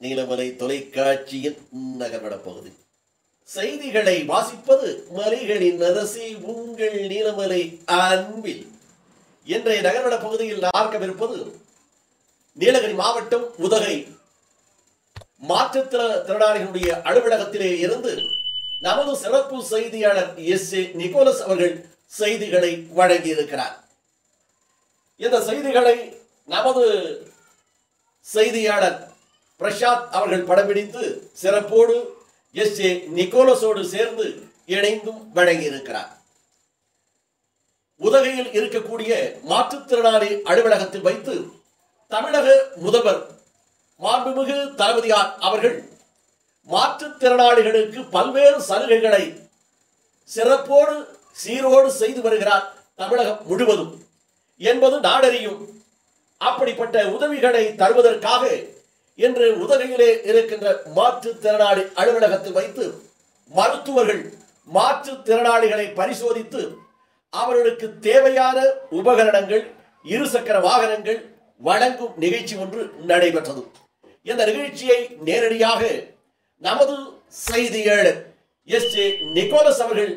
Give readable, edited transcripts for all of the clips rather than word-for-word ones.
நீலமலை தொலைக்காட்சியின் நகர்வட பகுதி. செய்திகளை வாசிப்பது மலைகளின் அரசி உங்கள் நீலமலை அன்பில். இன்றைய நகர்வட பகுதியில் பார்க்கவிருப்பது நீலகிரி மாவட்டம் உதகை மாற்றுத்திறனாளிகளுடைய அலுவலகத்திலே இருந்து நமது சிறப்பு செய்தியாளர் எஸ்.ஏ. நிக்கோலஸ் அவர்கள் செய்திகளை வழங்கியிருக்கிறார். இந்த செய்திகளை நமது செய்தியாளர் பிரசாத் அவர்கள் படம்பிடித்து சிறப்போடு எஸ்.ஏ. நிக்கோலஸோடு சேர்ந்து இணைந்தும் வழங்கியிருக்கிறார். உதகையில் இருக்கக்கூடிய மாற்றுத்திறனாளி அலுவலகத்தில் வைத்து தமிழக முதல்வர் மாண்புமிகு தளபதியார் அவர்கள் மாற்றுத்திறனாளிகளுக்கு பல்வேறு சலுகைகளை சிறப்போடு சீரோடு செய்து வருகிறார் தமிழகம் முழுவதும் என்பது நாடறியும். அப்படிப்பட்ட உதவிகளை தருவதற்காக இன்று உதகையிலே இருக்கின்ற மாற்றுத்திறனாளி அலுவலகத்தில் வைத்து மருத்துவர்கள் மாற்றுத்திறனாளிகளை பரிசோதித்து அவர்களுக்கு தேவையான உபகரணங்கள், இருசக்கர வாகனங்கள் வழங்கும் நிகழ்ச்சி ஒன்று நடைபெற்றது. இந்த நிகழ்ச்சியை நேரடியாக நமது செய்தியாளர் எஸ்.ஏ. நிக்கோலஸ் அவர்கள்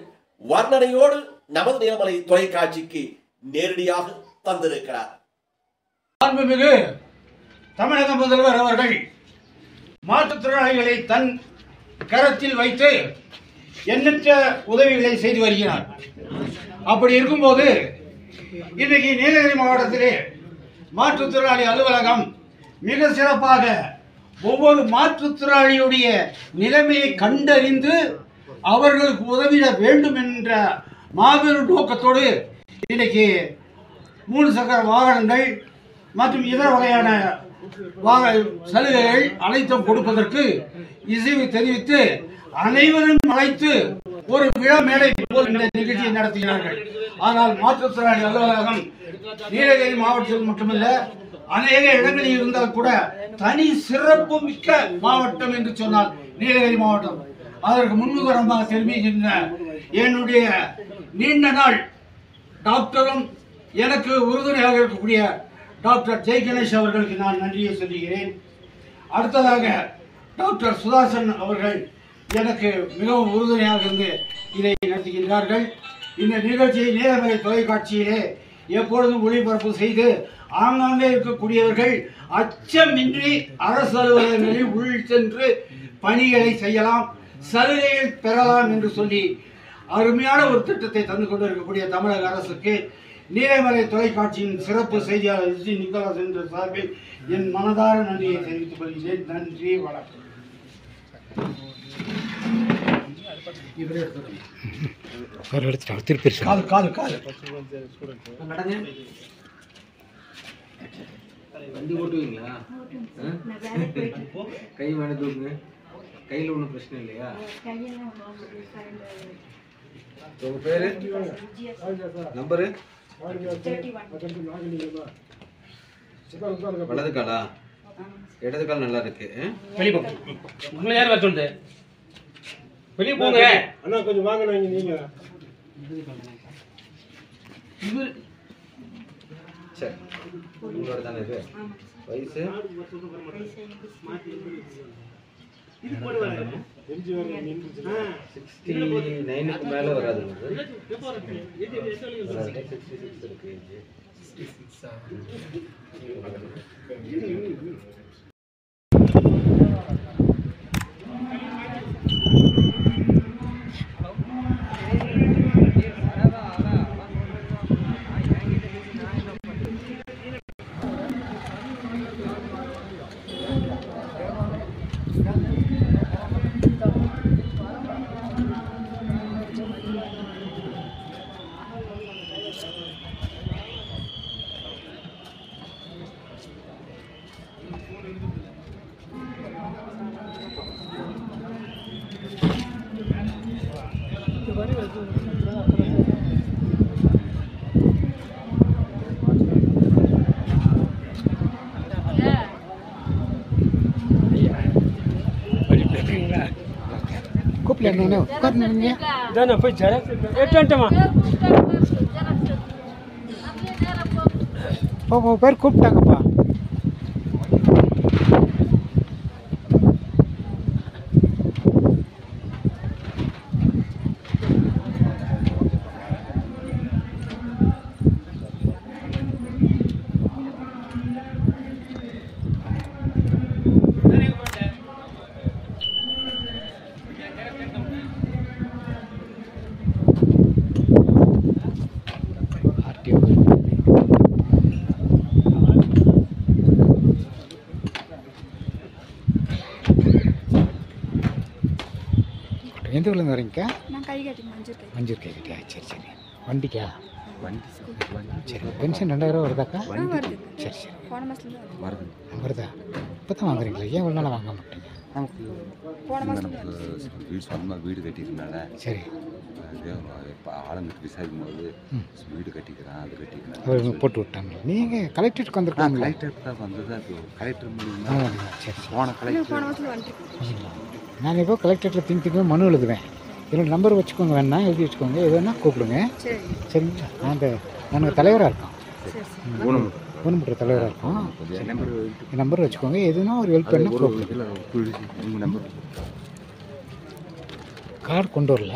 வர்ணனையோடு நமது நீலமலை தொலைக்காட்சிக்கு நேரடியாக தந்திருக்கிறார். மாண்புமிகு தமிழக முதல்வர் அவர்கள் மாற்றுத்திறனாளிகளை தன் கரத்தில் வைத்து எண்ணற்ற உதவிகளை செய்து வருகிறார். அப்படி இருக்கும்போது இன்றைக்கு நீலகிரி மாவட்டத்திலே மாற்றுத்திறனாளி அலுவலகம் மிக சிறப்பாக ஒவ்வொரு மாற்றுத்திறனாளியுடைய நிலைமையை கண்டறிந்து அவர்களுக்கு உதவிட வேண்டும் என்ற மாபெரும் நோக்கத்தோடு இன்றைக்கு 3 சக்கர வாகனங்கள் மற்றும் இதர வகையான சலுகைகள் அனைத்தும் கொடுப்பதற்கு இசைவு தெரிவித்து அனைவரும் அழைத்து ஒரு விழா மேடை போல் இந்த நிகழ்ச்சியை நடத்துகிறார்கள். ஆனால் மாற்றுத்திறனாளி அலுவலகம் நீலகிரி மாவட்டத்தில் மட்டுமல்ல அநேக இடங்களில் இருந்தால் கூட தனி சிறப்பு மிக்க மாவட்டம் என்று சொன்னால் நீலகிரி மாவட்டம். அதற்கு முன்னுதாரணமாக தெரிவிக்கின்ற என்னுடைய நீண்ட நாள் டாக்டரும் எனக்கு உறுதுணையாக இருக்கக்கூடிய டாக்டர் ஜெய் கணேஷ் அவர்களுக்கு நான் நன்றியை சொல்லுகிறேன். அடுத்ததாக டாக்டர் சுதாசன் அவர்கள் எனக்கு மிகவும் உறுதுணையாக இருந்து இதை நடத்துகின்றார்கள். இந்த நிகழ்ச்சியை நீலமலை தொலைக்காட்சியிலே எப்பொழுதும் ஒளிபரப்பு செய்து ஆங்காங்கே இருக்கக்கூடியவர்கள் அச்சமின்றி அரசு அலுவலகங்களில் உள் சென்று பணிகளை செய்யலாம், சலுகைகள் பெறலாம் என்று சொல்லி அருமையான ஒரு திட்டத்தை தந்து கொண்டிருக்கக்கூடிய தமிழக அரசுக்கு நீலமலை தொலைக்காட்சியின் சிறப்பு செய்தியாளர் எஸ்.ஏ. நிக்கோலஸ் என்ற சார்பில் என் மனதார நன்றியை தெரிவித்துக் கொள்கிறேன். நன்றி, வணக்கம். வண்டி ஓட்டுவீங்களா? கை மேலே தூக்குங்க. கையில் ஒன்றும் பிரச்சனை இல்லையா? உங்க பேரு, நம்பரு? வலது காலா இடது கால் நல்லா இருக்கு. உங்களை யார் வர சொல்லுது? வெளியே போங்க அண்ணா, கொஞ்சம் வாங்க. நீங்க சரி, உங்களோட தானே இது? வயசு 69க்கு மேல வராது. 66 இருக்கு. Dana போய் ஜெராக்ஸ் எடுத்துட்டமா பேர் கூப்பிட்டாங்கப்பா. எந்த ஊர்லேருந்து வரீங்கக்கா? நான் கை கட்டி மஞ்சள் கை. மஞ்சூர் கை கட்டியா? சரி சரி. வண்டிக்கா? சரி. பென்ஷன் 2000 வருதாக்கா? வருது. சரி சரி. போன மாதத்துலேருந்து வருது. வருதா? இப்போ தான் வாங்குறீங்களா? ஏன் இவ்வளோ நாளாக வாங்க மாட்டீங்க? போன மாதத்துலேருந்து வீடு சொந்தமாக வீடு கட்டிக்கிறனால சரி. இப்போ ஆளுங்களுக்கு விசாரிக்கும் போது வீடு கட்டிக்கிறான் அது கட்டிக்கிறான் அவர் போட்டு விட்டாங்க. நீங்கள் கலெக்டரேட்டுக்கு வந்திருக்காங்களா? கலெக்டர் தான் வந்தது அது கலெக்டர் மூலியமா சரி சரி. போன கலெக்டர் போன மாதத்துல வந்துட்டு நான் இப்போ கலெக்டரேட்டில் திங்க மனு எழுதுவேன். என்னோட நம்பர் வச்சுக்கோங்க, வேணா எழுதி வச்சுக்கோங்க, எதுனா கூப்பிடுங்க. சரி சரிங்களா? நாங்கள் தலைவராக இருக்கோம், சரி சரி. ஊனமுற்ற தலைவராக இருக்கோம். என் நம்பர் வச்சுக்கோங்க, எதுனா ஒரு ஹெல்ப் பண்ணால் கூப்பிடுங்க. உங்கள் நம்பர் கார்டு கொண்டு வரல.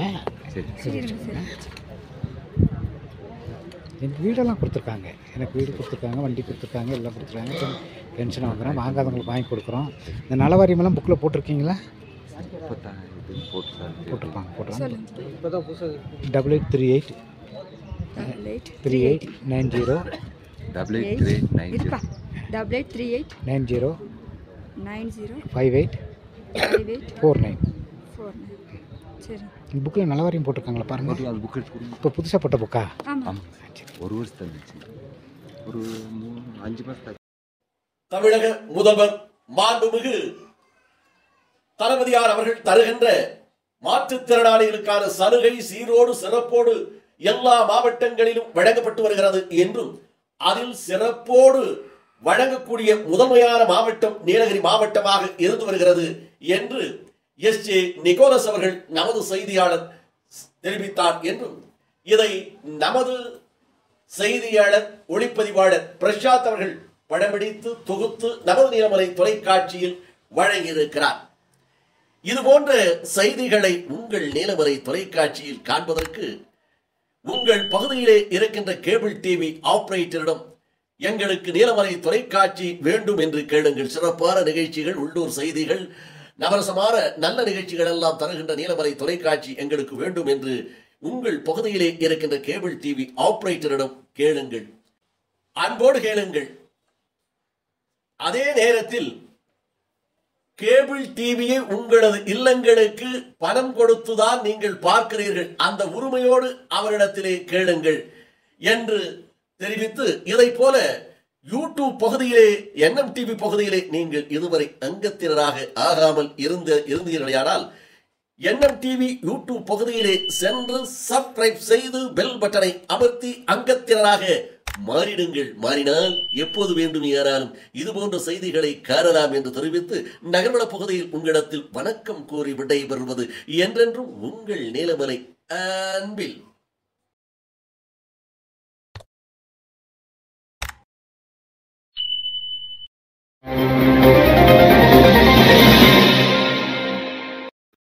சரி சரி சரி. எனக்கு வீடெல்லாம் கொடுத்துருக்காங்க, எனக்கு வீடு கொடுத்துருக்காங்க, வண்டி கொடுத்துருக்காங்க, எல்லாம் கொடுத்துருக்காங்க. பென்ஷன் வாங்குகிறோம், வாங்காதவங்களுக்கு வாங்கி கொடுக்குறோம். இந்த நலவாரியமெல்லாம் புக்கில் போட்டிருக்கீங்களா? போட்டிருப்பாங்க, போட்டுருவாங்க. சொல்லுங்க. இப்போ தான் புதுசாக 8838 88 3890 இருப்பா 8838 90 90 58 58 49. 49. சரி. இந்த புக்கில் நலவாரியம் போட்டிருக்காங்களா பாருங்கள். அந்த புக் எடுத்து இப்போ புதுசாக போட்ட புக்கா? ஆமாம். ஒரு வருஷம் இருந்துச்சு, ஒரு 5 மாதம். தமிழக முதல்வர் மாண்புமிகு தளபதியார் அவர்கள் தருகின்ற மாற்றுத்திறனாளிகளுக்கான சலுகை சீரோடு சிறப்போடு எல்லா மாவட்டங்களிலும் வழங்கப்பட்டு வருகிறது என்றும் அதில் சிறப்போடு வழங்கக்கூடிய முதன்மையான மாவட்டம் நீலகிரி மாவட்டமாக இருந்து வருகிறது என்று எஸ்.ஜே. நிக்கோலஸ் அவர்கள் நமது செய்தியாளர் தெரிவித்தார் என்றும் இதை நமது செய்தியாளர் ஒளிப்பதிவாளர் பிரசாத் அவர்கள் படம்பிடித்து தொகுத்து நமது நீலமலை தொலைக்காட்சியில் வழங்கியிருக்கிறார். இதுபோன்ற செய்திகளை உங்கள் நீலமலை தொலைக்காட்சியில் காண்பதற்கு உங்கள் பகுதியிலே இருக்கின்ற கேபிள் டிவி ஆபரேட்டரிடம் எங்களுக்கு நீலமலை தொலைக்காட்சி வேண்டும் என்று கேளுங்கள். சிறப்பான நிகழ்ச்சிகள், உள்ளூர் செய்திகள், நவரசமான நல்ல நிகழ்ச்சிகள் எல்லாம் தருகின்ற நீலமலை தொலைக்காட்சி எங்களுக்கு வேண்டும் என்று உங்கள் பகுதியிலே இருக்கின்ற கேபிள் டிவி ஆபரேட்டரிடம் கேளுங்கள், அன்போடு கேளுங்கள். அதே நேரத்தில் கேபிள் டிவியை உங்களது இல்லங்களுக்கு பணம் கொடுத்துதான் நீங்கள் பார்க்கிறீர்கள், அந்த உரிமையோடு அவரிடத்திலே கேளுங்கள் என்று தெரிவித்து, இதை போல யூடியூப் பகுதியிலே NMTV பகுதியிலே நீங்கள் இதுவரை அங்கத்தினராக ஆகாமல் இருந்தீர்களானால் NMTV யூடியூப் பகுதியிலே சென்று சப்ஸ்கிரைப் செய்து பெல் பட்டனை அமர்த்தி அங்கத்தினராக மாறிடுங்கள். மாறினால் எப்போது வேண்டும் யாராலும் இது போன்ற செய்திகளை காணலாம் என்று தெரிவித்து நகர்வள பகுதியில் உங்களிடத்தில் வணக்கம் கூறி விடைபெறுவது என்றென்றும் உங்கள் நீலமலை அன்பில். Thank you.